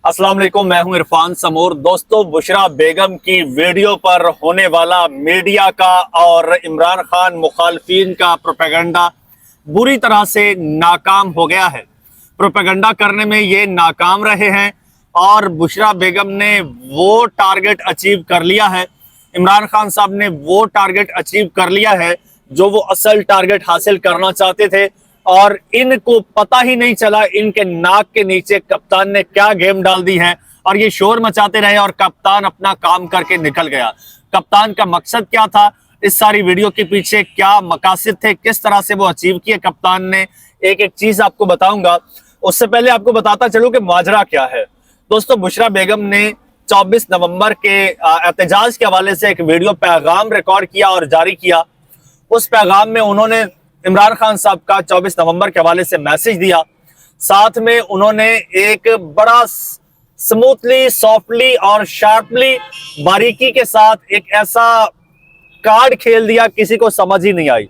अस्सलाम वालेकुम, मैं हूं इरफान समूर। दोस्तों, बुशरा बेगम की वीडियो पर होने वाला मीडिया का और इमरान खान मुखालफिन का प्रोपेगेंडा बुरी तरह से नाकाम हो गया है। प्रोपेगेंडा करने में ये नाकाम रहे हैं और बुशरा बेगम ने वो टारगेट अचीव कर लिया है, इमरान खान साहब ने वो टारगेट अचीव कर लिया है जो वो असल टारगेट हासिल करना चाहते थे। और इनको पता ही नहीं चला इनके नाक के नीचे कप्तान ने क्या गेम डाल दी है और ये शोर मचाते रहे और कप्तान अपना काम करके निकल गया। कप्तान का मकसद क्या था, इस सारी वीडियो के पीछे क्या मकासद थे, किस तरह से वो अचीव किए कप्तान ने, एक एक चीज आपको बताऊंगा। उससे पहले आपको बताता चलूं कि माजरा क्या है। दोस्तों, बुशरा बेगम ने 24 नवंबर के एहतजाज के हवाले से एक वीडियो पैगाम रिकॉर्ड किया और जारी किया। उस पैगाम में उन्होंने इमरान खान साहब का 24 नवंबर के हवाले से मैसेज दिया। साथ में उन्होंने एक बड़ा स्मूथली, सॉफ्टली और शार्पली, बारीकी के साथ एक ऐसा कार्ड खेल दिया, किसी को समझ ही नहीं आई।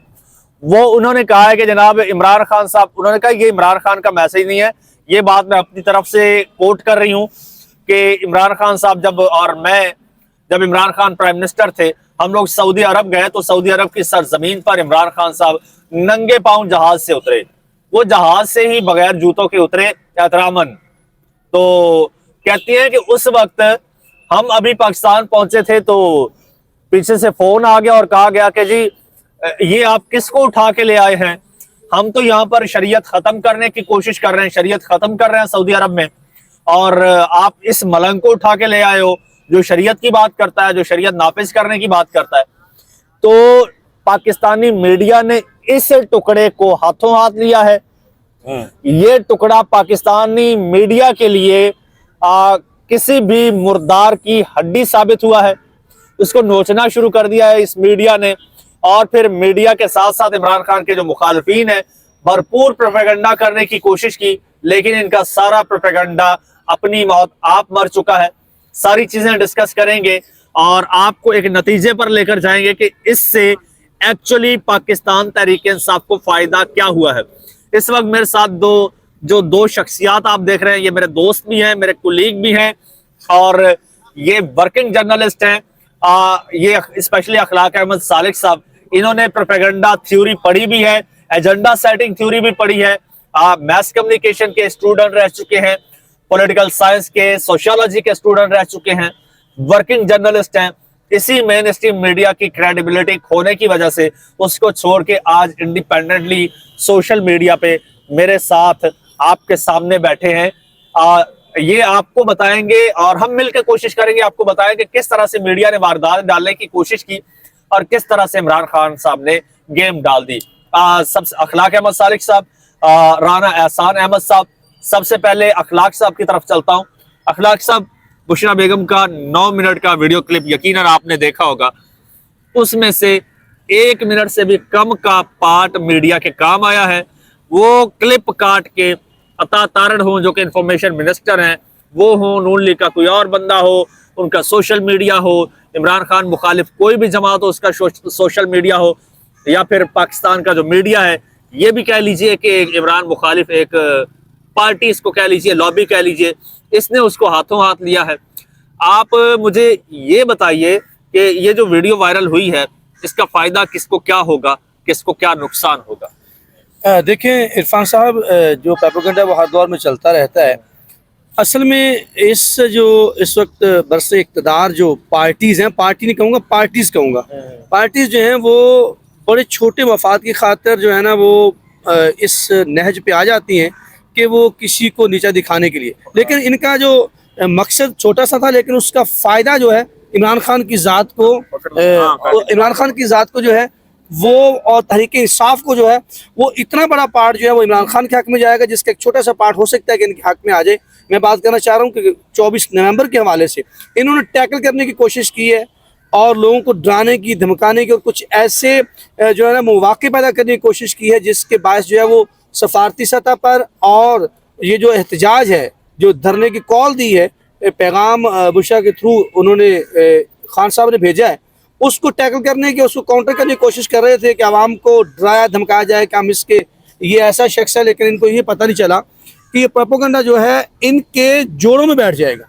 वो उन्होंने कहा है कि जनाब इमरान खान साहब, उन्होंने कहा ये इमरान खान का मैसेज नहीं है, ये बात मैं अपनी तरफ से कोट कर रही हूं कि इमरान खान साहब जब इमरान खान प्राइम मिनिस्टर थे, हम लोग सऊदी अरब गए तो सऊदी अरब की सरजमीन पर इमरान खान साहब नंगे पांव जहाज से उतरे। वो जहाज से ही बगैर जूतों के उतरे एहतरामन। तो कहती हैं कि उस वक्त हम अभी पाकिस्तान पहुंचे थे तो पीछे से फोन आ गया और कहा गया कि जी ये आप किसको उठा के ले आए हैं, हम तो यहाँ पर शरीयत खत्म करने की कोशिश कर रहे हैं, शरीयत खत्म कर रहे हैं सऊदी अरब में, और आप इस मलंग को उठा के ले आए हो जो शरीयत की बात करता है, जो शरीयत नाफिज करने की बात करता है। तो पाकिस्तानी मीडिया ने इस टुकड़े को हाथों हाथ लिया है। ये टुकड़ा पाकिस्तानी मीडिया के लिए किसी भी मुर्दार की हड्डी साबित हुआ है। उसको नोचना शुरू कर दिया है इस मीडिया ने। और फिर मीडिया के साथ साथ इमरान खान के जो मुखालफीन है, भरपूर प्रोपेगेंडा करने की कोशिश की, लेकिन इनका सारा प्रोपेगेंडा अपनी मौत आप मर चुका है। सारी चीजें डिस्कस करेंगे और आपको एक नतीजे पर लेकर जाएंगे कि इससे एक्चुअली पाकिस्तान तहरीक इंसाफ को फायदा क्या हुआ है। इस वक्त मेरे साथ दो शख्सियात आप देख रहे हैं, ये मेरे दोस्त भी हैं, मेरे कुलीग भी हैं और ये वर्किंग जर्नलिस्ट हैं। ये स्पेशली अखलाक अहमद सालिक साहब, इन्होंने प्रोपेगेंडा थ्योरी पढ़ी भी है, एजेंडा सेटिंग थ्योरी भी पढ़ी है, मैस कम्युनिकेशन के स्टूडेंट रह चुके हैं, पॉलिटिकल साइंस के, सोशियोलॉजी के स्टूडेंट रह चुके हैं, वर्किंग जर्नलिस्ट हैं। इसी मेन स्ट्रीम मीडिया की क्रेडिबिलिटी खोने की वजह से उसको छोड़ के आज इंडिपेंडेंटली सोशल मीडिया पे मेरे साथ आपके सामने बैठे हैं। ये आपको बताएंगे और हम मिलकर कोशिश करेंगे आपको बताएंगे किस तरह से मीडिया ने वारदात डालने की कोशिश की और किस तरह से इमरान खान साहब ने गेम डाल दी। सबसे अखलाक अहमद सालिक साहब, राना एहसान अहमद साहब, सबसे पहले अखलाक साहब की तरफ चलता हूं। अखलाक साहब, बुशरा बेगम का 9 मिनट का वीडियो क्लिप यकीनन आपने देखा होगा, उसमें से 1 मिनट से भी कम का पार्ट मीडिया के काम आया है। वो क्लिप काट के अता तारड़ हो, जो कि इंफॉर्मेशन मिनिस्टर हैं, वो हो, नून लीग का कोई और बंदा हो, उनका सोशल मीडिया हो, इमरान खान मुखालिफ कोई भी जमात हो उसका सोशल मीडिया हो, या फिर पाकिस्तान का जो मीडिया है, ये भी कह लीजिए कि इमरान मुखालिफ एक पार्टी, इसको कह लीजिए लॉबी कह लीजिए, इसने उसको हाथों हाथ लिया है। आप मुझे ये बताइए कि ये जो वीडियो वायरल हुई है, इसका फायदा किसको क्या होगा, किसको क्या नुकसान होगा? देखें इरफान साहब, जो प्रोपेगेंडा वो हर दौर में चलता रहता है। असल में इस वक्त बरसे इक़्तिदार जो पार्टीज़ हैं, पार्टी नहीं कहूँगा, पार्टीज़ कहूँगा, पार्टीज़ जो हैं वो बड़े छोटे मफाद की खातिर जो है ना वो इस नहज पे आ जाती हैं कि वो किसी को नीचा दिखाने के लिए। लेकिन इनका जो मकसद छोटा सा था, लेकिन उसका फ़ायदा जो है इमरान खान की ज़ात को जो है वो, और तहरीक इंसाफ को जो है वो, इतना बड़ा पार्ट जो है वो इमरान खान के हक में जाएगा, जिसका एक छोटा सा पार्ट हो सकता है कि इनके हक में आ जाए। मैं बात करना चाह रहा हूँ कि 24 नवंबर के हवाले से इन्होंने टैकल करने की कोशिश की है और लोगों को डराने की, धमकाने की और कुछ ऐसे जो है ना मौक़े पैदा करने की कोशिश की है, जिसके बायस जो है वो सफारती सतह पर और ये जो एहतजाज है, जो धरने की कॉल दी है, पैगाम बुशरा के थ्रू उन्होंने खान साहब ने भेजा है, उसको टैकल करने की, उसको काउंटर करने की कोशिश कर रहे थे कि आवाम को डराया धमकाया जाए कि हम इसके, ये ऐसा शख्स है। लेकिन इनको ये पता नहीं चला कि ये प्रोपेगेंडा जो है इनके जोड़ों में बैठ जाएगा,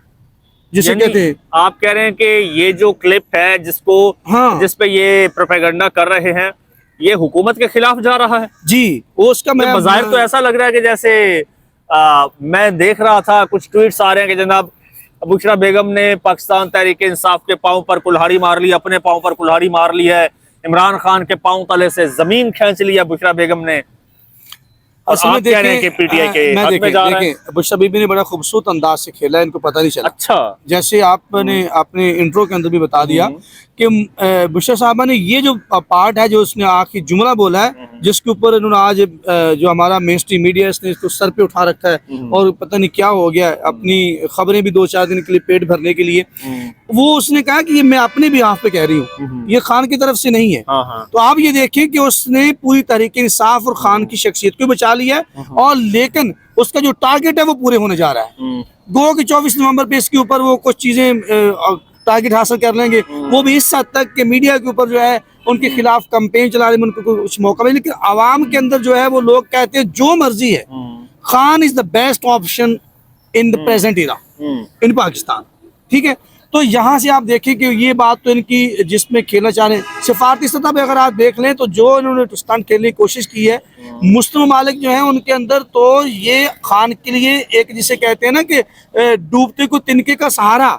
जिसे यानी कहते हैं। आप कह रहे हैं कि ये जो क्लिप है जिस पे ये प्रोपेगेंडा कर रहे हैं, ये हुकूमत के खिलाफ जा रहा है जी, वो उसका मैं बज़ाहिर तो ऐसा लग रहा है कि जैसे मैं देख रहा था कुछ ट्वीट्स आ रहे हैं कि जनाब बुशरा बेगम ने पाकिस्तान तहरीक इंसाफ के पांव पर कुल्हाड़ी मार ली, अपने पांव पर कुल्हाड़ी मार ली है, इमरान खान के पांव तले से जमीन खींच लिया बुशरा बेगम ने, और आप कह रहे हैं कि पीटीआई के हक में जा रहा है। बुशरा बीबी ने बड़ा खूबसूरत अंदाज से खेला, इनको पता नहीं चला। अच्छा, जैसे आपने अपने इंट्रो के अंदर भी बता दिया कि बुशरा साहबा ने ये जो पार्ट है, जो उसने आखिरी जुमला बोला है, जिसके ऊपर इन्होंने आज जो हमारा मेन स्ट्रीम मीडिया इसने इसको सर पे उठा रखा है और पता नहीं क्या हो गया, अपनी खबरें भी 2-4 दिन के लिए पेट भरने के लिए, वो उसने कहा कि ये मैं अपने भी हाथ पे कह रही हूँ, ये खान की तरफ से नहीं है। तो आप ये देखें कि उसने पूरी तरीके इंसाफ और खान की शख्सियत को बचा लिया है, और लेकिन उसका जो टारगेट है वो पूरे होने जा रहा है। गो कि 24 नवंबर पे इसके ऊपर वो कुछ चीजें टारगेट हासिल कर लेंगे, वो भी इस हद तक कि मीडिया के ऊपर जो है उनके खिलाफ कैंपेन चला रहे हैं, उनको कुछ मौका मिले। लेकिन आवाम के अंदर जो है वो लोग कहते हैं जो मर्जी है, Khan is the best option in the present era in Pakistan. ठीक है, तो यहाँ से आप देखें कि ये बात तो इनकी जिसमें खेलना चाह रहे हैं, सिफारती सतह पे अगर आप देख लें तो जो इन्होंने स्टंट खेलने की कोशिश की है, मुस्लिम ममालिक जो है उनके अंदर, तो ये खान के लिए एक जिसे कहते हैं ना कि डूबते को तिनके का सहारा,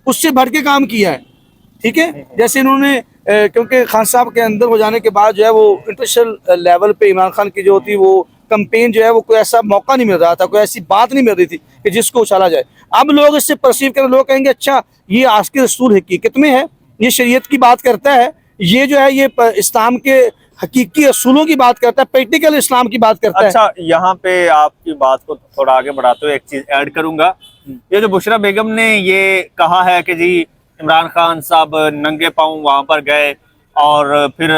उससे बढ़ के काम किया है। ठीक है, जैसे इन्होंने क्योंकि खान साहब के अंदर हो जाने के बाद जो है वो इंटरनेशनल लेवल पे इमरान खान की जो थी वो कैंपेन जो है वो कोई ऐसा मौका नहीं मिल रहा था, कोई ऐसी बात नहीं मिल रही थी कि जिसको उछाला जाए। अब लोग इससे परसीव करें, लोग कहेंगे अच्छा ये आशिक़ रसूल हकीकत में है, ये शरीयत की बात करता है, ये जो है ये इस्लाम के हकीकी असूलों की बात करता है, प्रैक्टिकल इस्लाम की बात करता है। अच्छा, यहाँ पे आपकी बात को थोड़ा आगे बढ़ाते हुए एक चीज ऐड करूंगा। ये जो बुशरा बेगम ने ये कहा है कि जी इमरान खान साहब नंगे पांव वहां पर गए और फिर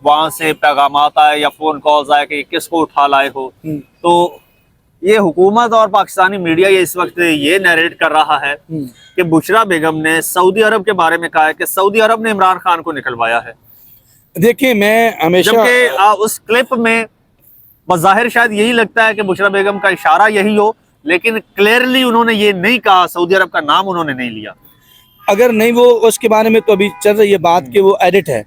वहां से पैगामात आए या फोन कॉल्स आए कि किसको उठा लाए हो, तो ये हुकूमत और पाकिस्तानी मीडिया ये इस वक्त ये नरेट कर रहा है कि बुशरा बेगम ने सऊदी अरब के बारे में कहा है कि सऊदी अरब ने इमरान खान को निकलवाया है। देखिए, मैं हमेशा जबकि उस क्लिप में बज़ाहिर शायद यही लगता है कि बुशरा बेगम का इशारा यही हो, लेकिन क्लियरली उन्होंने ये नहीं कहा, सऊदी अरब का नाम उन्होंने नहीं लिया। अगर नहीं वो उसके बारे में तो अभी चल रही है बात कि वो एडिट है,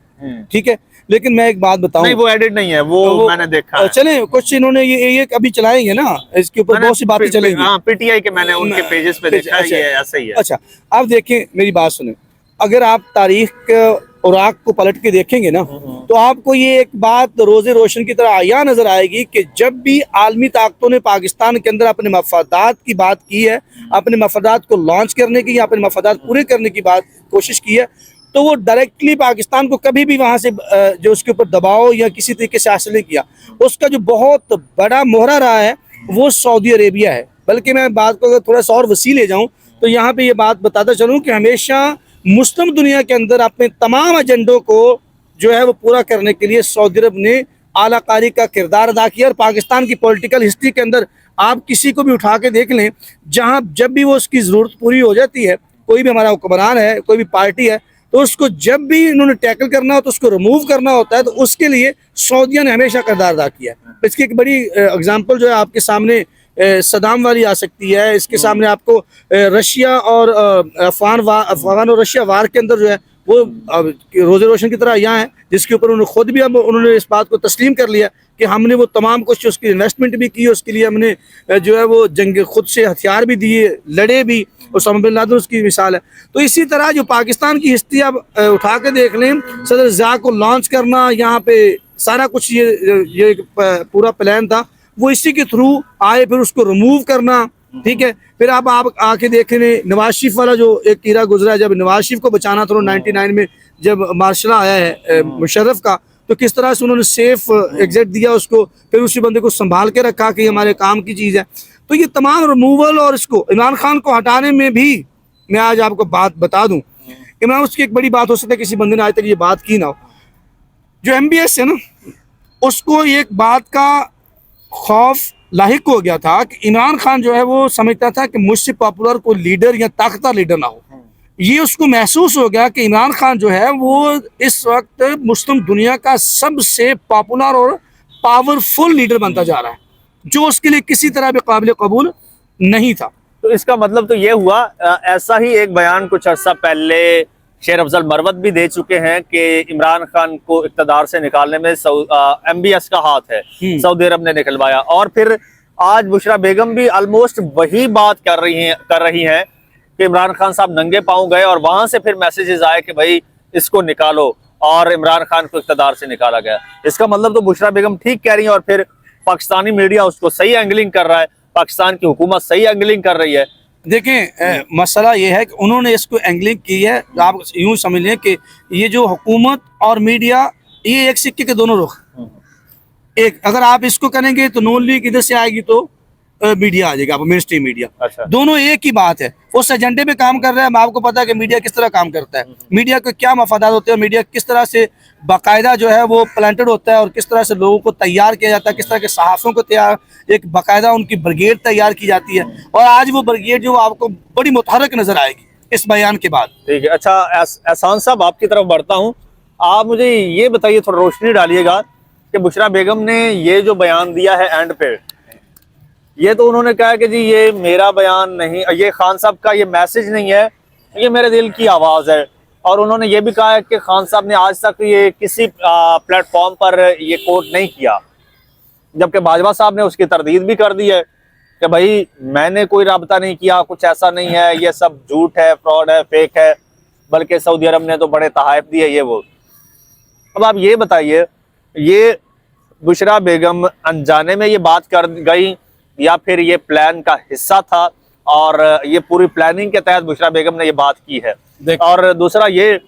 ठीक है, लेकिन मैं एक बात बताऊं, नहीं वो एडिट नहीं है, वो मैंने देखा है। चले कुछ इन्होंने ये अभी चलाएंगे ना, इसके ऊपर बहुत सी बातें चलेंगी। हाँ, पीटीआई के मैंने उनके पेजेस पे देखा है, ये ऐसा ही है। अच्छा, आप देखें, मेरी बात सुने, अगर आप तारीख औराक को पलट के देखेंगे ना, तो आपको ये एक बात रोज़े रोशन की तरह आया नजर आएगी कि जब भी आलमी ताकतों ने पाकिस्तान के अंदर अपने मफादात की बात की है, अपने मफादात को लॉन्च करने की या अपने मफादात पूरे करने की बात कोशिश की है, तो वो डायरेक्टली पाकिस्तान को कभी भी वहाँ से जो उसके ऊपर दबाव या किसी तरीके से हासिल नहीं किया। उसका जो बहुत बड़ा मोहरा रहा है वो सऊदी अरेबिया है। बल्कि मैं बात को अगर थोड़ा सा और वसी ले जाऊँ तो यहाँ पे ये बात बताता चलूँ कि हमेशा मुस्लिम दुनिया के अंदर अपने तमाम एजेंडों को जो है वो पूरा करने के लिए सऊदी अरब ने आलाकारी का किरदार अदा किया। और पाकिस्तान की पॉलिटिकल हिस्ट्री के अंदर आप किसी को भी उठा के देख लें, जहाँ जब भी वो उसकी ज़रूरत पूरी हो जाती है, कोई भी हमारा हुक्मरान है, कोई भी पार्टी है, तो उसको जब भी इन्होंने टैकल करना हो तो उसको रिमूव करना होता है, तो उसके लिए सऊदिया ने हमेशा किरदार अदा किया है। इसकी एक बड़ी एग्जांपल जो है आपके सामने सदाम वाली आ सकती है, इसके सामने आपको रशिया और अफगान और रशिया वार के अंदर जो है वो रोज़े रोशन की तरह यहाँ है, जिसके ऊपर उन्होंने खुद भी अब उन्होंने इस बात को तस्लीम कर लिया कि हमने वो तमाम कुछ उसकी इन्वेस्टमेंट भी की, उसके लिए हमने जो है वो जंग खुद से हथियार भी दिए, लड़े भी, और उसामा बिन लादेन उसकी मिसाल है। तो इसी तरह जो पाकिस्तान की हिस्ट्री आप उठा के देख लें, सदर ज़िया को लॉन्च करना, यहाँ पे सारा कुछ ये पूरा प्लान था, वो इसी के थ्रू आए, फिर उसको रिमूव करना, ठीक है। फिर आप आके देख लें नवाज शरीफ वाला जो एक कीड़ा गुजरा है, जब नवाज शरीफ को बचाना था 99 में जब मार्शल आया है मुशर्रफ का, तो किस तरह से उन्होंने सेफ एग्जिट दिया उसको, फिर उसी बंदे को संभाल के रखा कि हमारे काम की चीज़ है। तो ये तमाम रिमूवल और इसको इमरान खान को हटाने में भी मैं आज आपको बात बता दूं, इमरान उसकी एक बड़ी बात हो सकता है किसी बंदे ने आज तक ये बात की ना हो, जो MBS है ना, उसको एक बात का खौफ लाहिक हो गया था कि इमरान खान जो है वो समझता था कि मुझसे पॉपुलर कोई लीडर या ताकतवर लीडर ना हो। ये उसको महसूस हो गया कि इमरान खान जो है वो इस वक्त मुस्लिम दुनिया का सबसे पॉपुलर और पावरफुल लीडर बनता जा रहा है। जो उसके लिए किसी तरह भी काबिल कबूल नहीं था। तो इसका मतलब तो ये हुआ, ऐसा ही एक बयान कुछ अर्सा पहले शेर अफजल मरवत भी दे चुके हैं कि इमरान खान को इक़्तिदार से निकालने में MBS का हाथ है, सऊदी अरब ने निकलवाया। और फिर आज बुशरा बेगम भी ऑलमोस्ट वही बात कर रही हैं कि इमरान खान साहब नंगे पांव गए और वहां से फिर मैसेजेस आए कि भाई इसको निकालो, और इमरान खान को इक़्तिदार से निकाला गया। इसका मतलब तो बुशरा बेगम ठीक कह रही हैं और फिर पाकिस्तानी मीडिया उसको सही एंगलिंग कर रहा है, पाकिस्तान की हुकूमत सही एंगलिंग कर रही है। देखें, मसला ये है कि उन्होंने इसको एंगलिंग की है। आप यूं समझ लें कि ये जो हुकूमत और मीडिया, ये एक सिक्के के दोनों रुख। एक अगर आप इसको करेंगे तो नून लीग इधर से आएगी तो मीडिया आ जाएगा, मेन स्ट्रीम मीडिया। अच्छा। दोनों एक ही बात है, उस एजेंडे पे काम कर रहे हैं। आपको पता है कि मीडिया किस तरह काम करता है, मीडिया के क्या मफादात होते हैं, मीडिया किस तरह से बाकायदा जो है वो प्लांटेड होता है और किस तरह से लोगों को तैयार किया जाता है, किस तरह के सहाफ़ियों को तैयार, एक बाकायदा उनकी ब्रिगेड तैयार की जाती है। और आज वो ब्रिगेड जो आपको बड़ी मुतहरक नजर आएगी इस बयान के बाद। ठीक है, अच्छा एहसान साहब आपकी तरफ बढ़ता हूँ। आप मुझे ये बताइए, थोड़ा रोशनी डालिएगा कि बुशरा बेगम ने ये जो बयान दिया है एंड पे, ये तो उन्होंने कहा कि जी ये मेरा बयान नहीं, ये खान साहब का ये मैसेज नहीं है, ये मेरे दिल की आवाज़ है। और उन्होंने ये भी कहा है कि खान साहब ने आज तक ये किसी प्लेटफॉर्म पर ये कोट नहीं किया, जबकि बाजवा साहब ने उसकी तरदीद भी कर दी है कि भाई मैंने कोई राब्ता नहीं किया, कुछ ऐसा नहीं है, ये सब झूठ है, फ्रॉड है, फेक है, बल्कि सऊदी अरब ने तो बड़े तहाइफ दिए ये वो। अब आप ये बताइए, ये बुशरा बेगम अनजाने में ये बात कर गई या फिर ये प्लान का हिस्सा था और ये पूरी प्लानिंग के तहत बुशरा बेगम ने ये बात की है? और दूसरा ये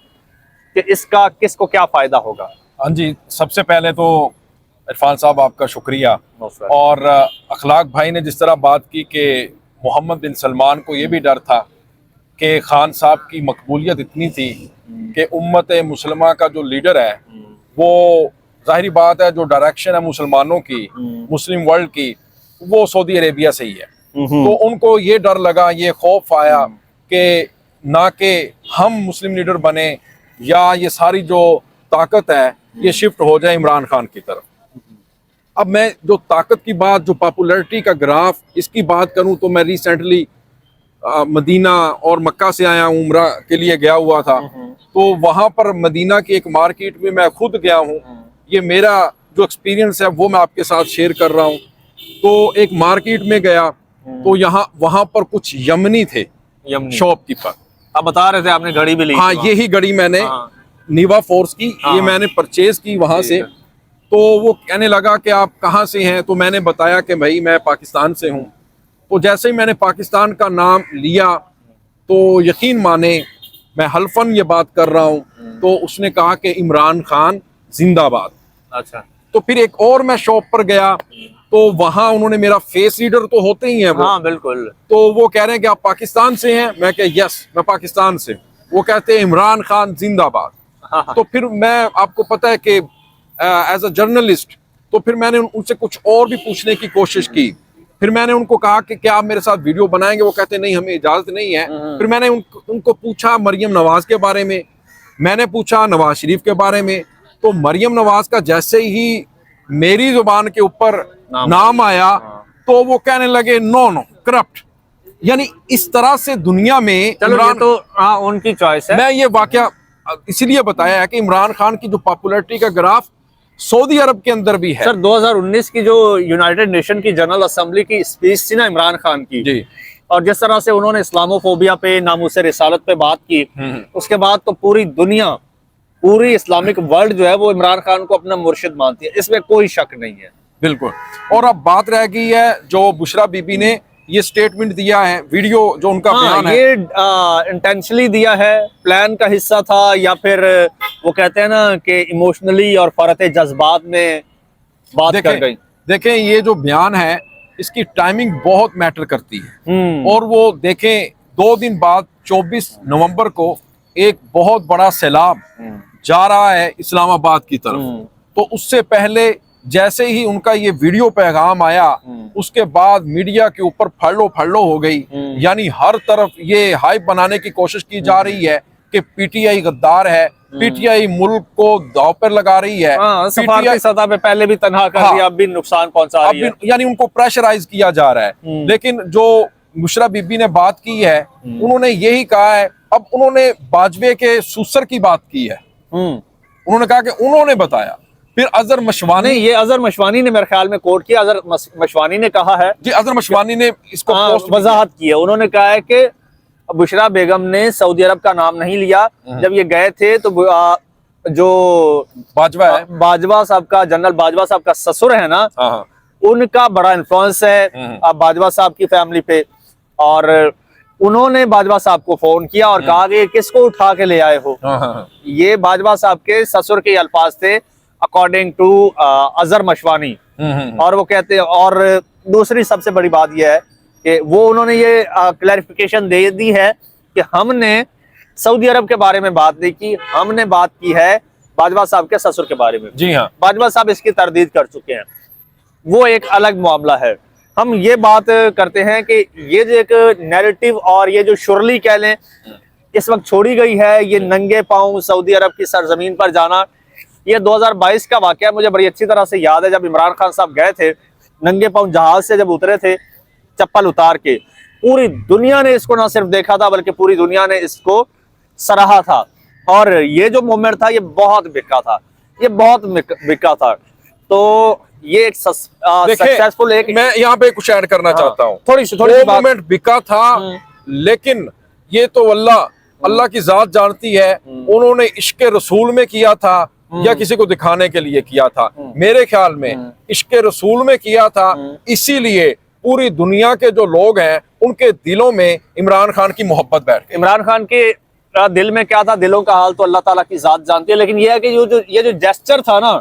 कि इसका किसको क्या फायदा होगा? हाँ जी, सबसे पहले तो इरफान साहब आपका शुक्रिया। और अखलाक भाई ने जिस तरह बात की कि मोहम्मद बिन सलमान को ये भी डर था कि खान साहब की मकबूलियत इतनी थी कि उम्मत मुसलमा का जो लीडर है वो, जाहिर बात है, जो डायरेक्शन है मुसलमानों की, मुस्लिम वर्ल्ड की, वो सऊदी अरेबिया से ही है। तो उनको ये डर लगा, ये खौफ आया कि ना कि हम मुस्लिम लीडर बने या ये सारी जो ताकत है ये शिफ्ट हो जाए इमरान खान की तरफ। अब मैं जो ताकत की बात, जो पॉपुलैरिटी का ग्राफ, इसकी बात करूं तो मैं रिसेंटली मदीना और मक्का से आया हूं, उम्रा के लिए गया हुआ था। तो वहां पर मदीना की एक मार्केट में मैं खुद गया हूं, ये मेरा जो एक्सपीरियंस है वो मैं आपके साथ शेयर कर रहा हूं। तो एक मार्केट में गया तो वहां पर कुछ यमनी थे, शॉपकीपर। आप बता रहे थे आपने घड़ी भी ली? हाँ, यही घड़ी मैंने नीवा फोर्स की, ये मैंने परचेज की वहां से। तो वो कहने लगा कि आप कहाँ से हैं, तो मैंने बताया कि भाई मैं पाकिस्तान से हूँ। तो जैसे ही मैंने पाकिस्तान का नाम लिया तो यकीन माने मैं हल्फन ये बात कर रहा हूँ, तो उसने कहा कि इमरान खान जिंदाबाद। अच्छा। तो फिर एक और मैं शॉप पर गया तो वहां उन्होंने, मेरा फेस रीडर तो होते ही हैं वो, हाँ बिल्कुल, तो वो कह रहे हैं कि आप पाकिस्तान से हैं। मैं कह यस, मैं पाकिस्तान से। वो कहते हैं इमरान खान जिंदाबाद। हाँ। तो फिर मैं, आपको पता है कि एज अ जर्नलिस्ट, तो फिर मैंने उनसे कुछ और भी पूछने की कोशिश की। फिर मैंने उनको कहा कि क्या आप मेरे साथ वीडियो बनाएंगे? वो कहते नहीं, हमें इजाजत नहीं है। फिर मैंने उनको पूछा मरियम नवाज के बारे में, मैंने पूछा नवाज शरीफ के बारे में। तो मरियम नवाज का जैसे ही मेरी जुबान के ऊपर नाम आया तो वो कहने लगे नो नो करप्ट। यानी इस तरह से दुनिया में, चलो ये तो हाँ उनकी चॉइस है। मैं ये वाकया इसलिए बताया है कि इमरान खान की जो पॉपुलैरिटी का ग्राफ सऊदी अरब के अंदर भी है। सर 2019 की जो यूनाइटेड नेशन की जनरल असेंबली की स्पीच थी ना इमरान खान की जी, और जिस तरह से उन्होंने इस्लामोफोबिया पे, नामूसे रिसालत पे बात की, उसके बाद तो पूरी दुनिया, पूरी इस्लामिक वर्ल्ड जो है वो इमरान खान को अपना मुर्शिद मानती है, इसमें कोई शक नहीं है। बिल्कुल। और अब बात रह गई है जो बुशरा बीबी ने ये स्टेटमेंट दिया है, वीडियो जो उनका बयान है, ये इंटेंशनली दिया है, प्लान का हिस्सा था, या फिर वो कहते हैं ना कि इमोशनली और फरते जज्बात में बात कर गई? देखें, ये जो बयान है इसकी टाइमिंग बहुत मैटर करती है। और वो देखें, 2 दिन बाद 24 नवंबर को एक बहुत बड़ा सैलाब जा रहा है इस्लामाबाद की तरफ। तो उससे पहले जैसे ही उनका ये वीडियो पैगाम आया, उसके बाद मीडिया के ऊपर फड़लो फड़लो हो गई। यानी हर तरफ ये हाइप बनाने की कोशिश की जा रही है कि पीटीआई गद्दार है, पीटीआई मुल्क को दांव पर लगा रही है, सफारती सतह पे पहले भी तनहा कर दिया, अब भी नुकसान पहुंचा रही है, यानी उनको प्रेशराइज किया जा रहा है। लेकिन जो बुशरा बीबी ने बात की है, उन्होंने यही कहा है, अब उन्होंने बाजवे के सुसर की बात की है, उन्होंने कहा कि उन्होंने बताया। फिर अजहर मशवानी, ये अजहर मशवानी ने मेरे ख्याल में कोट किया, अजहर मशवानी ने कहा है जी, अजहर मशवानी ने इसको वजाहत की है। उन्होंने कहा है कि बुशरा बेगम ने सऊदी अरब का नाम नहीं लिया, जब ये गए थे तो जो बाजवा है, बाजवा साहब का, जनरल बाजवा साहब का ससुर है ना, उनका बड़ा इन्फ्लुएंस है बाजवा साहब की फैमिली पे, और उन्होंने बाजवा साहब को फोन किया और कहा कि किसको उठा के ले आए हो। ये बाजवा साहब के ससुर के अल्फाज थे अकॉर्डिंग टू अजहर मशवानी। और वो कहते हैं, और दूसरी सबसे बड़ी बात यह है कि वो उन्होंने ये क्लैरिफिकेशन दे दी है कि हमने सऊदी अरब के बारे में बात नहीं की, हमने बात की है बाजवा साहब के ससुर के बारे में। जी हाँ, बाजवा साहब इसकी तरदीद कर चुके हैं, वो एक अलग मामला है। हम ये बात करते हैं कि ये जो एक नैरेटिव और ये जो शुरली कह लें इस वक्त छोड़ी गई है, ये नंगे पांव सऊदी अरब की सरजमीन पर जाना, ये 2022 का वाकया मुझे बड़ी अच्छी तरह से याद है, जब इमरान खान साहब गए थे नंगे पांव जहाज से, जब उतरे थे चप्पल उतार के, पूरी दुनिया ने इसको ना सिर्फ देखा था बल्कि पूरी दुनिया ने इसको सराहा था। और ये जो मूवमेंट था ये बहुत बिका था, ये बहुत बिका था। तो ये एक सक्सेसफुल, एक मैं यहाँ पे कुछ ऐड करना चाहता हूँ, थोड़ी सी मूवमेंट बिका था, लेकिन ये तो अल्लाह की जात जानती है, उन्होंने इश्क रसूल में किया था या किसी को दिखाने के लिए किया था। मेरे ख्याल में इश्क रसूल में किया था, इसीलिए पूरी दुनिया के जो लोग हैं उनके दिलों में इमरान खान की मोहब्बत बैठ गई। इमरान खान के दिल में क्या था, दिलों का हाल तो अल्लाह ताला की जात जानती है, लेकिन यह है कि ये जो जेस्चर था ना,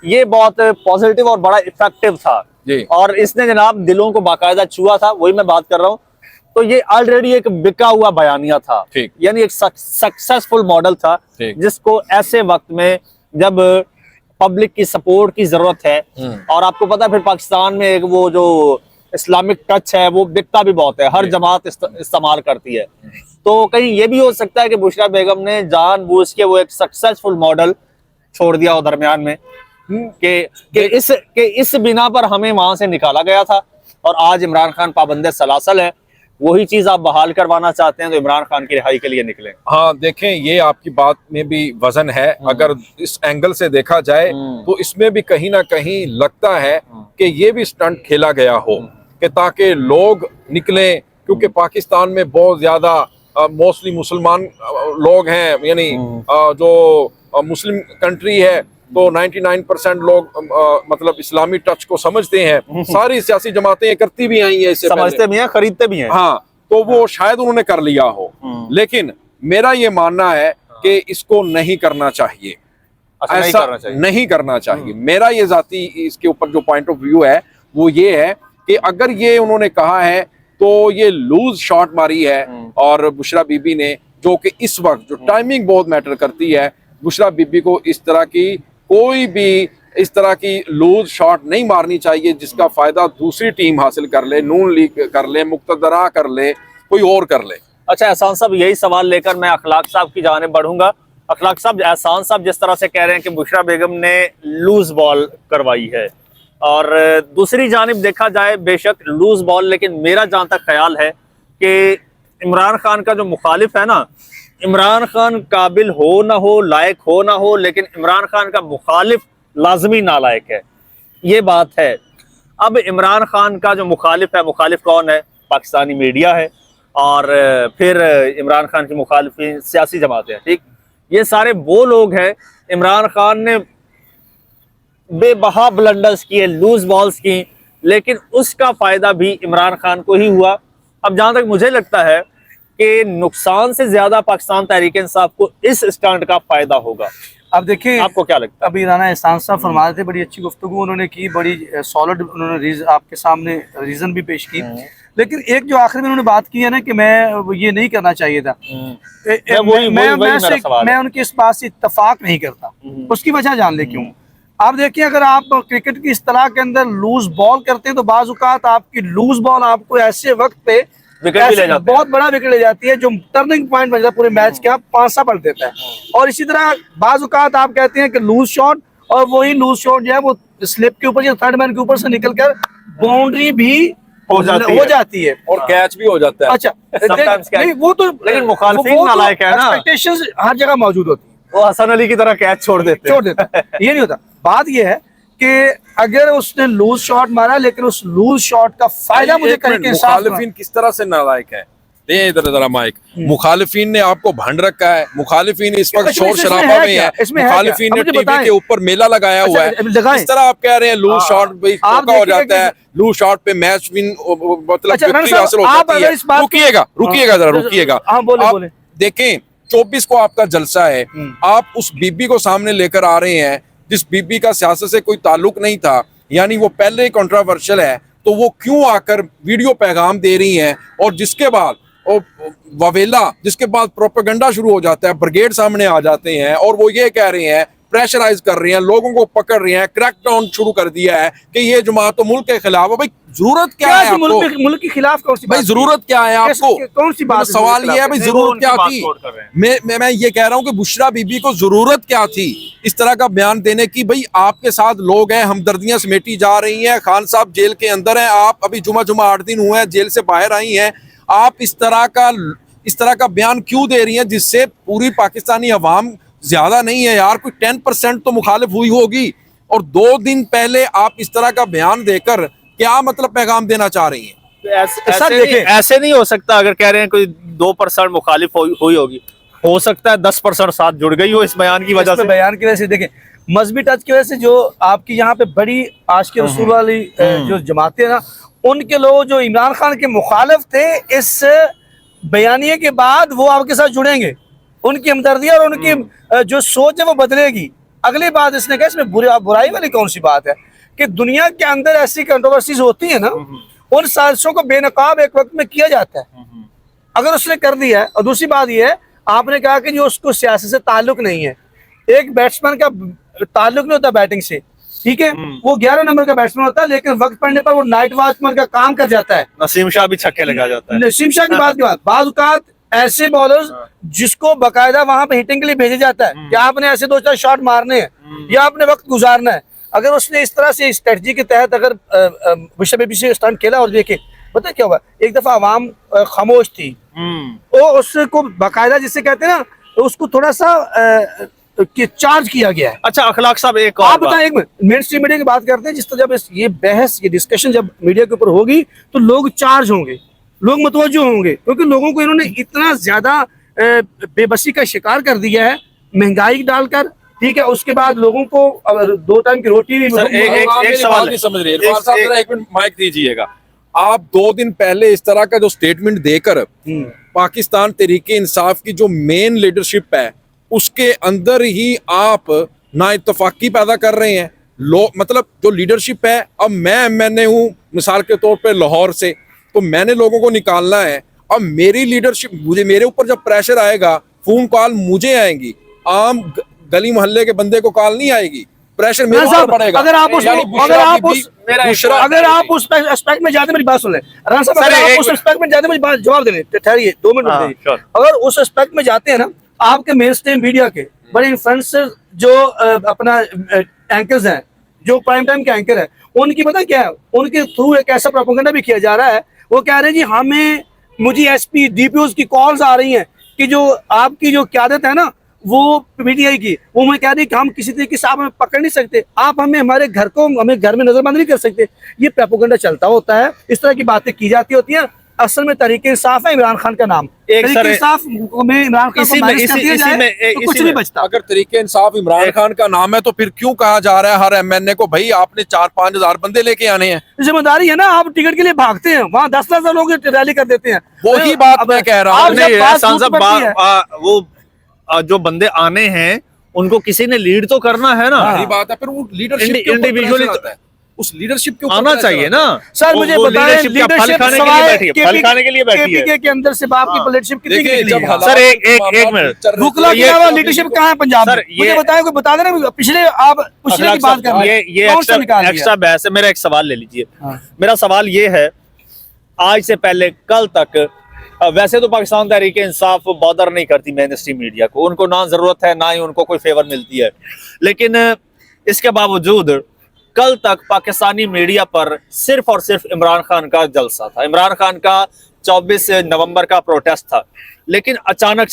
ये बहुत पॉजिटिव और बड़ा इफेक्टिव था जी। और इसने जनाब दिलों को बाकायदा छुआ था, वही मैं बात कर रहा हूँ। तो ये ऑलरेडी एक बिका हुआ बयानिया था, यानी एक सक्सेसफुल मॉडल था, जिसको ऐसे वक्त में जब पब्लिक की सपोर्ट की जरूरत है, और आपको पता है फिर पाकिस्तान में एक वो जो इस्लामिक टच है वो बिकता भी बहुत है, हर जमात इस्तेमाल करती है। तो कहीं ये भी हो सकता है कि बुशरा बेगम ने जानबूझ के वो एक सक्सेसफुल मॉडल छोड़ दिया हो दरमियान में, कि इस बिना पर हमें वहां से निकाला गया था, और आज इमरान खान पाबंदे सलासल है, वही चीज आप बहाल करवाना चाहते हैं तो इमरान खान की रिहाई के लिए निकले। हाँ देखें, ये आपकी बात में भी वजन है, अगर इस एंगल से देखा जाए तो इसमें भी कहीं ना कहीं लगता है कि ये भी स्टंट खेला गया हो, कि ताकि लोग निकले, क्योंकि पाकिस्तान में बहुत ज्यादा मोस्टली मुसलमान लोग हैं, यानी जो मुस्लिम कंट्री है तो 99% लोग मतलब इस्लामी टच को समझते हैं। सारी सियासी जमातें करती भी आई हैं, इससे समझते भी हैं, खरीदते भी हैं। हाँ, तो वो शायद उन्होंने कर लिया हो, लेकिन मेरा ये मानना है कि इसको नहीं करना चाहिए, ऐसा नहीं करना चाहिए। मेरा ये जाती इसके ऊपर जो पॉइंट ऑफ व्यू है वो ये है कि अगर ये उन्होंने कहा है तो ये लूज शॉट मारी है, और बुशरा बीबी ने, जो कि इस वक्त जो टाइमिंग बहुत मैटर करती है, बुशरा बीबी को इस तरह की कोई भी इस तरह की लूज शॉट नहीं मारनी चाहिए जिसका फायदा दूसरी टीम हासिल कर ले, नून लीग कर ले, मुक्तदरा कर ले, कोई और कर ले। अच्छा एहसान साहब, यही सवाल लेकर मैं अखलाक साहब की जाने बढ़ूंगा। अखलाक साहब, एहसान साहब जिस तरह से कह रहे हैं कि बुशरा बेगम ने लूज बॉल करवाई है, और दूसरी जानिब देखा जाए बेशक लूज बॉल, लेकिन मेरा जहां तक ख्याल है कि इमरान खान का जो मुखालिफ है ना, इमरान खान काबिल हो ना हो, लायक हो ना हो, लेकिन इमरान खान का मुखालिफ लाजमी नालायक है, ये बात है। अब इमरान खान का जो मुखालिफ है, मुखालिफ कौन है? पाकिस्तानी मीडिया है, और फिर इमरान खान की मुखालिफिन सियासी जमातें हैं, ठीक। ये सारे वो लोग हैं, इमरान खान ने बेबहा ब्लंडर्स किए, लूज बॉल्स की, लेकिन उसका फायदा भी इमरान खान को ही हुआ। अब जहां तक मुझे लगता है कि नुकसान से ज्यादा पाकिस्तान तहरीक इंसाफ को इस स्टंट का फायदा होगा। अब देखिए, आपको क्या लगता है? अभी राना एहसान साहब फरमा रहे थे, बड़ी अच्छी गुफ्तगू उन्होंने की, बड़ी सॉलिड उन्होंने आपके सामने रीजन भी पेश की, लेकिन एक जो आखिर में उन्होंने बात की है ना कि मैं ये नहीं करना चाहिए था, मैं उनकी इस बात से इत्तेफाक नहीं करता। उसकी वजह जान ले क्यों। आप देखिए, अगर आप क्रिकेट की इस तरह के अंदर लूज बॉल करते हैं तो बाज़ औक़ात आपकी लूज बॉल आपको ऐसे वक्त पे विकेट भी ले जाते हैं। बहुत बड़ा विकेट ले जाती है, जो टर्निंग पॉइंट बन जाता है पूरे मैच का, 5 पलट देता है। और इसी तरह बाज औकात आप कहते हैं कि लूज शॉट, और वही लूज शॉट जो है वो स्लिप के ऊपर या थर्ड मैन के ऊपर से निकलकर बाउंड्री भी हो जाती है और कैच भी हो जाता है। अच्छा Sometimes catch। नहीं, वो तो लेकिन मुखालिफिन नालायक है ना। एक्सपेक्टेशंस हर जगह मौजूद होती है, वो हसन अली की तरह कैच छोड़ देते हैं। छोड़ देता है। ये नहीं होता। बात ये है कि अगर उसने लूज शॉट मारा, लेकिन उस लूज शॉट का फायदा मुझे एक मिनट, मुखालिफिन किस तरह से नालायक है? दे इधर जरा माइक। मुखालिफिन ने आपको भंड रखा है, मुखालिफिन इस वक्त शोर शराबा में है, मुखालिफिन ने टीवी के ऊपर मेला लगाया हुआ है। इस तरह आप कह रहे हैं लूज शॉट धोखा हो जाता है, लूज शॉट पे मैच विन मतलब विक्ट्री हासिल हो जाती है। रुकिएगा जरा रुकिएगा। बोले देखें 24 को आपका जलसा है, आप उस बीबी को सामने लेकर आ रहे हैं जिस बीबी का सियासत से कोई ताल्लुक नहीं था, यानी वो पहले ही कंट्रोवर्शियल है, तो वो क्यों आकर वीडियो पैगाम दे रही हैं? और जिसके बाद ववेला, जिसके बाद प्रोपेगेंडा शुरू हो जाता है, ब्रिगेड सामने आ जाते हैं और वो ये कह रहे हैं, प्रेशराइज कर रहे हैं, लोगों को पकड़ रहे हैं, क्रैकडाउन शुरू कर दिया है कि ये जमात तो मुल्क के खिलाफ है। भाई जरूरत क्या है आपको? मुल्क के खिलाफ कौन सी भाई जरूरत क्या है आपको? कौन सी बात? सवाल ये है भाई जरूरत क्या थी? मैं ये कह रहा हूँ कि बुशरा बीबी को जरूरत क्या थी इस तरह का बयान देने की? भाई आपके साथ लोग हैं, हमदर्दियां समेटी जा रही हैं, खान साहब जेल के अंदर हैं, आप अभी जुमा 8 दिन हुए हैं जेल से बाहर आई हैं, आप इस तरह का बयान क्यों दे रही हैं जिससे पूरी पाकिस्तानी अवाम ज्यादा नहीं है यार, कोई 10% तो मुखालिफ हुई होगी, और 2 दिन पहले आप इस तरह का बयान देकर क्या मतलब पैगाम देना चाह रही हैं? ऐसे नहीं हो सकता। अगर कह रहे हैं कोई 2% मुखालिफ हुई होगी, हो सकता है 10% साथ जुड़ गई हो इस बयान की वजह से। बयान की वजह से देखें, मजहबी टच की वजह से जो आपकी यहाँ पे बड़ी आशिक रसूल वाली जो जमातें ना, उनके लोग जो इमरान खान के मुखालिफ थे, इस बयानिए के बाद वो आपके साथ जुड़ेंगे, उनकी हमदर्दियां और उनकी जो सोच है वो बदलेगी। अगली बात इसने कहा, इसमें बुराई वाली कौन सी बात है कि दुनिया के अंदर ऐसी कंट्रोवर्सीज होती है ना, उन साजिशों को बेनकाब एक वक्त में किया जाता है। अगर उसने कर दिया है, और दूसरी बात यह है, आपने कहा कि जो उसको सियासत से ताल्लुक नहीं है, एक बैट्समैन का ताल्लुक नहीं होता बैटिंग से, ठीक है, वो 11 नंबर का बैट्समैन होता है, लेकिन वक्त पड़ने पर वो नाइट वॉचमैन का काम कर जाता है। नसीम शाह भी छक्के लगा जाता है। नसीम शाह की बात बाज़ औक़ात ऐसे बॉलर्स जिसको बकायदा वहां पे हिटिंग के लिए भेजा जाता है कि आपने ऐसे 2-4 शॉट मारने हैं या आपने वक्त गुजारना है। अगर उसने इस तरह से स्ट्रेटजी के तहत अगर बुशरा बीबी से स्टंट खेला, और देखे पता क्या हुआ, एक दफा आवाम खामोश थी, वो उसको बकायदा जिसे कहते हैं ना, उसको थोड़ा सा चार्ज किया गया है। अच्छा अखलाक साहब, एक आप बताएं, एक मिनट, मेन स्ट्रीम मीडिया की बात करते हैं, जिस तरह जब ये बहस, ये डिस्कशन जब मीडिया के ऊपर होगी तो लोग चार्ज होंगे, लोग मुतवज्जो होंगे, क्योंकि लोगों को इन्होंने इतना ज्यादा बेबसी का शिकार कर दिया है, महंगाई डालकर, ठीक है, उसके बाद लोगों को 2 टाइम की रोटी भी। एक सवाल नहीं समझ रहे इरफान साहब, जरा 1 मिनट माइक दीजिएगा। आप 2 दिन पहले इस तरह का जो स्टेटमेंट देकर पाकिस्तान तहरीके इंसाफ की जो मेन लीडरशिप है उसके अंदर ही आप ना इत्तफाकी पैदा कर रहे हैं। मतलब जो लीडरशिप है, अब मैंने हूँ मिसाल के तौर पे लाहौर से, तो मैंने लोगों को निकालना है, अब मेरी लीडरशिप, मेरे ऊपर जब प्रेशर आएगा, फोन कॉल मुझे आएंगी, आम गली मोहल्ले के बंदे को कॉल नहीं आएगी, प्रेशर मेरे ऊपर पड़ेगा। अगर आप उस एस्पेक्ट में जाते, मेरी बात सुन लें राना साहब, अगर आप उस एस्पेक्ट में जाते, मुझे जवाब देने, ठहरिए 2 मिनट। अगर उस एस्पेक्ट में जाते हैं ना, आपके मेन स्ट्रीम मीडिया के बड़े इन्फ्लुएंसर जो अपना एंकर्स हैं, जो प्राइम टाइम के एंकर है, उनकी पता क्या है, उनके थ्रू एक ऐसा प्रोपेगेंडा भी किया जा रहा है, वो कह रहे हैं जी मुझे एसपी डीपीओ की कॉल्स आ रही हैं कि जो आपकी जो क़यादत है ना, वो पीटीआई की, वो मैं कह रही कि हम किसी तरीके से आप हमें पकड़ नहीं सकते, आप हमारे घर को, हमें घर में नजरबंद नहीं कर सकते। ये प्रोपेगेंडा चलता होता है, इस तरह की बातें की जाती होती हैं। असल में तहरीके इंसाफ है इमरान खान का नाम, तहरीके इंसाफ में इमरान खान को माइनस कर दिया जाए तो कुछ नहीं बचता। अगर तहरीके इंसाफ इमरान खान का नाम है तो फिर क्यों कहा जा रहा है हर एमएनए को, भाई आपने 4-5 हजार बंदे लेके आने हैं? जिम्मेदारी है ना, आप टिकट के लिए भागते हैं, वहाँ 10,000 लोग रैली कर देते हैं। वही बात मैं कह रहा हूँ, वो जो बंदे आने हैं उनको किसी ने लीड तो करना है ना। यही बात है, फिर वो लीडरशिप इंडिविजुअली उस लीडरशिप के आना चाहिए ना। सर मुझे बताएं, लीडरशिप फल खाने के लिए बैठी है के अंदर से बाप की लीडरशिप कितनी निकली है? सर एक मिनट, रुकला के अलावा लीडरशिप कहाँ है पंजाब में? मुझे बताएं, कोई बता देना। पिछले की बात कर रहे हैं, ये एक्स्ट्रा बहस है। मेरा एक सवाल ले लीजिए। मेरा सवाल ये है, आज से पहले कल तक वैसे तो पाकिस्तान तहरीक इंसाफ बॉदर नहीं करती मेन स्ट्रीम मीडिया को, उनको ना जरूरत है ना ही उनको कोई फेवर मिलती है, लेकिन इसके बावजूद कल तक पाकिस्तानी मीडिया पर सिर्फ और सिर्फ इमरान खान का जलसा था। इमरान खान का 24 नवंबर का प्रोटेस्ट था, लेकिन अचानक